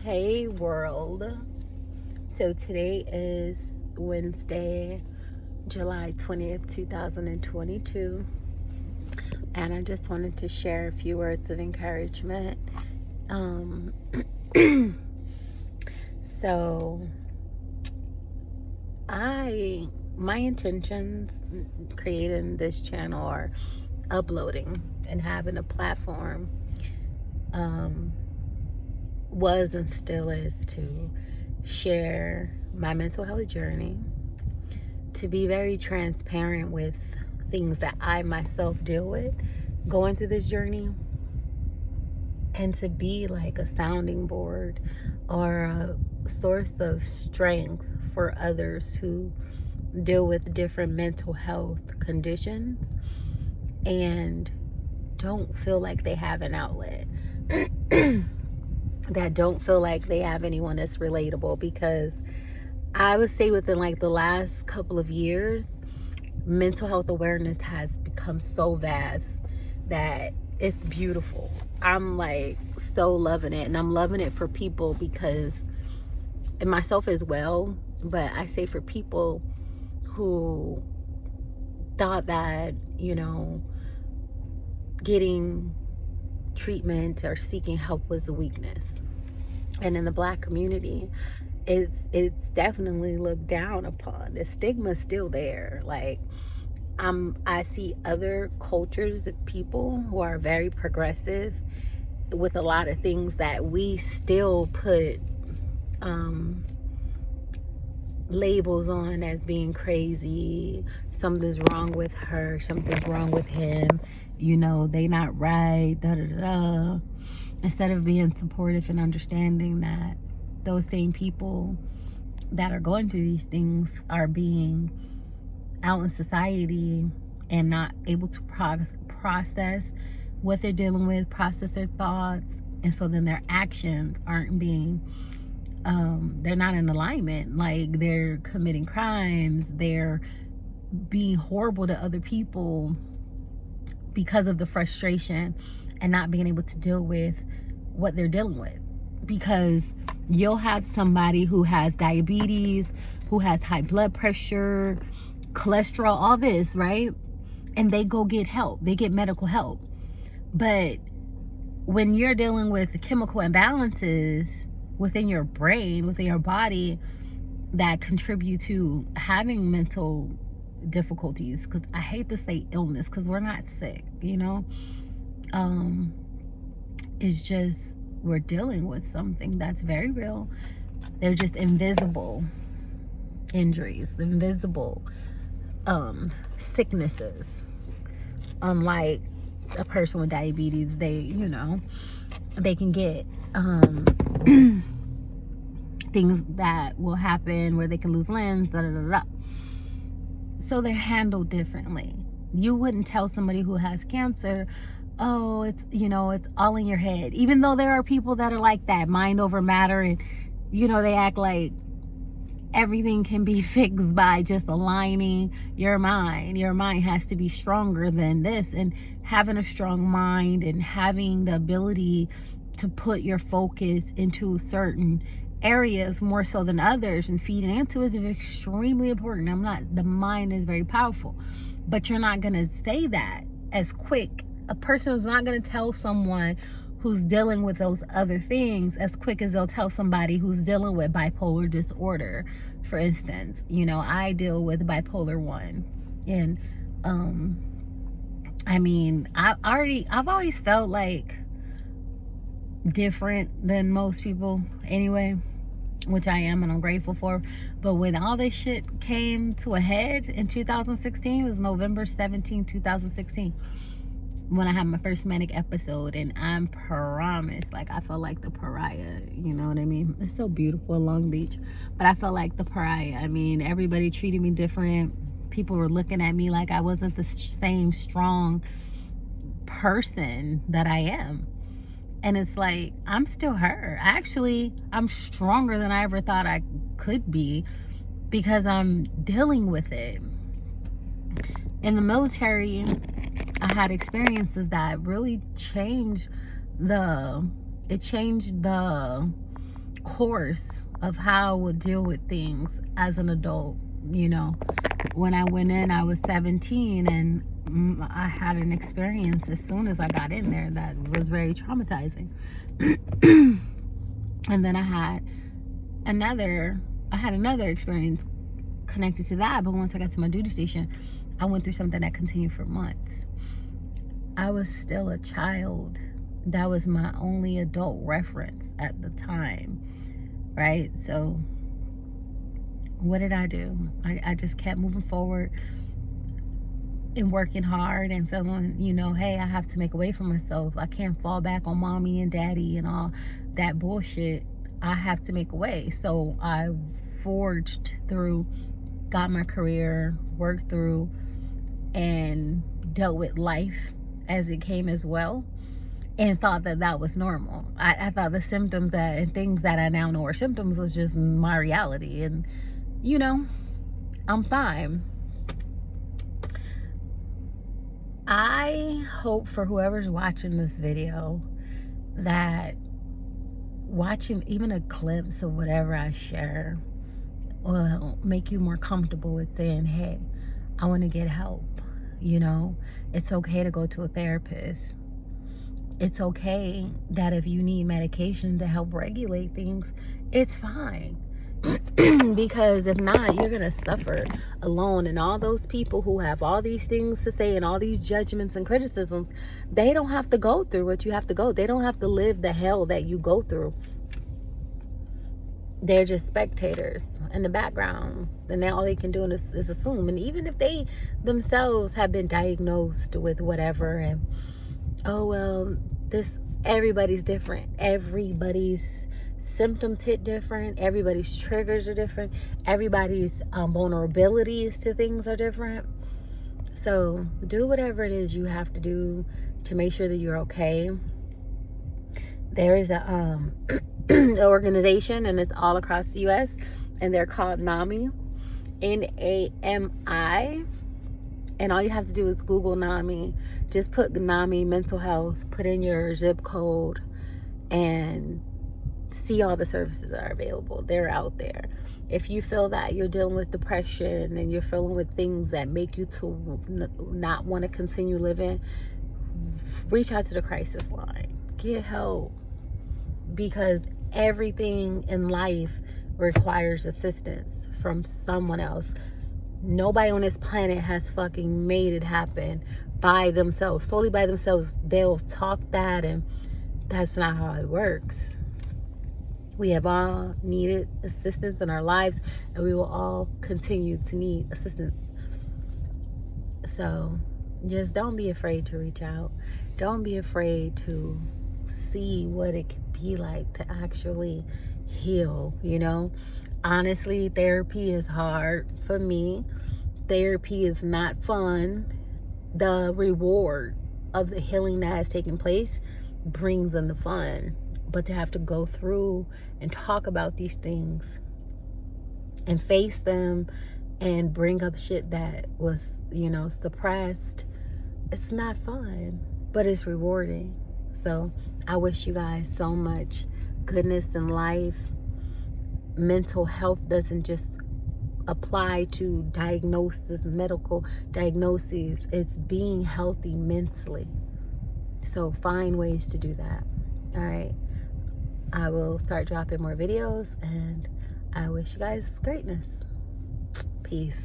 Hey world. So today is Wednesday, July 20th, 2022. And I just wanted to share a few words of encouragement. Um, so my intentions creating this channel or uploading and having a platform was and still is to share my mental health journey, to be very transparent with things that I myself deal with going through this journey, and to be like a sounding board or a source of strength for others who deal with different mental health conditions and don't feel like they have an outlet. That don't feel like they have anyone that's relatable, because I would say within like the last couple of years, mental health awareness has become so vast that it's beautiful. I'm like so loving it, and I'm loving it for people because, and myself as well, but I say for people who thought that, getting treatment or seeking help was a weakness. And in the Black community, it's definitely looked down upon. The stigma's still there. Like, I see other cultures of people who are very progressive with a lot of things that we still put labels on as being crazy. Something's wrong with her, something's wrong with him, they not right, da da da. Instead of being supportive and understanding that those same people that are going through these things are being out in society and not able to process what they're dealing with, process their thoughts, and so then their actions aren't being they're not in alignment. Like, they're committing crimes, they're being horrible to other people because of the frustration and not being able to deal with what they're dealing with. Because you'll have somebody who has diabetes, who has high blood pressure, cholesterol, all this, right? And they go get help, they get medical help. But when you're dealing with chemical imbalances within your brain, within your body, that contribute to having mental difficulties, because I hate to say illness because we're not sick, it's just we're dealing with something that's very real. They're just invisible injuries, invisible sicknesses. Unlike a person with diabetes, they can get things that will happen where they can lose limbs, da da da da. So they're handled differently. You wouldn't tell somebody who has cancer, oh, it's all in your head. Even though there are people that are like that, mind over matter, and they act like everything can be fixed by just aligning your mind. Your mind has to be stronger than this, and having a strong mind and having the ability to put your focus into certain areas more so than others and feeding into is extremely important. The mind is very powerful, but you're not going to say that as quick. A person is not going to tell someone who's dealing with those other things as quick as they'll tell somebody who's dealing with bipolar disorder, for instance. I deal with bipolar 1, and I've always felt like different than most people anyway, which I am and I'm grateful for. But when all this shit came to a head in 2016, it was November 17, 2016, when I had my first manic episode, and I promise, like, I felt like the pariah, you know what I mean? It's so beautiful in Long Beach, but I felt like the pariah. I mean, everybody treated me different. People were looking at me like I wasn't the same strong person that I am. And it's like, I'm still her. Actually, I'm stronger than I ever thought I could be, because I'm dealing with it. In the military, I had experiences that really changed the course of how I would deal with things as an adult. You know, when I went in, I was 17, and I had an experience as soon as I got in there that was very traumatizing. And then I had another experience connected to that, but once I got to my duty station, I went through something that continued for months. I was still a child. That was my only adult reference at the time, right? So what did I do? I just kept moving forward and working hard and feeling, you know, hey, I have to make a way for myself. I can't fall back on mommy and daddy and all that bullshit. I have to make a way. So I forged through, got my career, worked through, and dealt with life as it came as well, and thought that that was normal. I thought the symptoms that and things that I now know are symptoms was just my reality, and you know, I'm fine. I hope for whoever's watching this video that watching even a glimpse of whatever I share will make you more comfortable with saying, hey, I want to get help. You know, it's okay to go to a therapist. It's okay that if you need medication to help regulate things, it's fine. Because if not, you're gonna suffer alone. And all those people who have all these things to say and all these judgments and criticisms, they don't have to go through what you have to go. They don't have to live the hell that you go through. They're just spectators in the background, and all they can do is assume. And even if they themselves have been diagnosed with whatever, and oh well, everybody's different. Everybody's symptoms hit different. Everybody's triggers are different. Everybody's vulnerabilities to things are different. So do whatever it is you have to do to make sure that you're okay. There is a organization, and it's all across the U.S., and they're called N.A.M.I. N.A.M.I. And all you have to do is Google N.A.M.I. Just put N.A.M.I. mental health, put in your zip code, and see all the services that are available. They're out there. If you feel that you're dealing with depression and you're feeling with things that make you to not want to continue living, reach out to the crisis line. Get help. Because everything in life requires assistance from someone else. Nobody on this planet has fucking made it happen by themselves, solely by themselves. They'll talk that, and that's not how it works. We have all needed assistance in our lives, and we will all continue to need assistance. So just don't be afraid to reach out. Don't be afraid to see what it can be like to actually heal. You know, honestly, therapy is hard for me. Therapy is not fun. The reward of the healing that has taken place brings in the fun, but to have to go through and talk about these things and face them and bring up shit that was, you know, suppressed, it's not fun, but it's rewarding. So I wish you guys so much goodness in life. Mental health doesn't just apply to diagnosis, medical diagnoses. It's being healthy mentally. So find ways to do that. All right. I will start dropping more videos, and I wish you guys greatness. Peace.